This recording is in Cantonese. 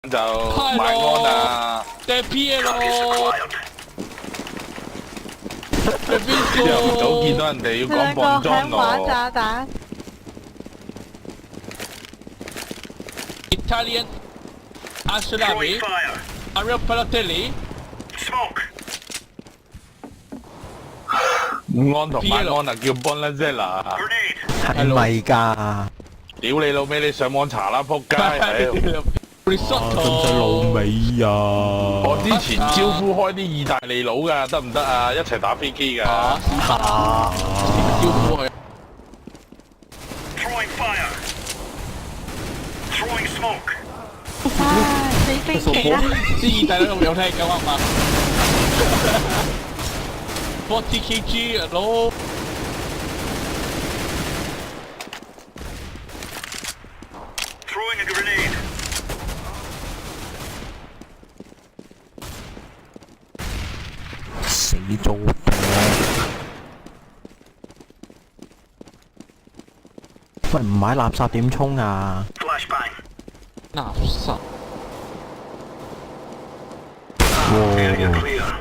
就晚安啊！掟 P 咯，係邊朝頭個？早見到人哋要講兩個磅裝喺玩咯，炸彈， Italian Aslami Mario Balotelli 午安同晚安啊，叫 Bonazella。係咪㗎？屌你老味，你上網查啦，仆街！屌 Risotto 使唔使滷味啊？我之前招呼開啲意大利佬㗎，得唔得啊？一齊打飛機㗎。嚇！招呼佢。唉，死飛機啦！啲意大利佬有聽㗎嘛？40 kg 佬。死咗我！喂，唔買垃圾點沖啊？垃圾。哇！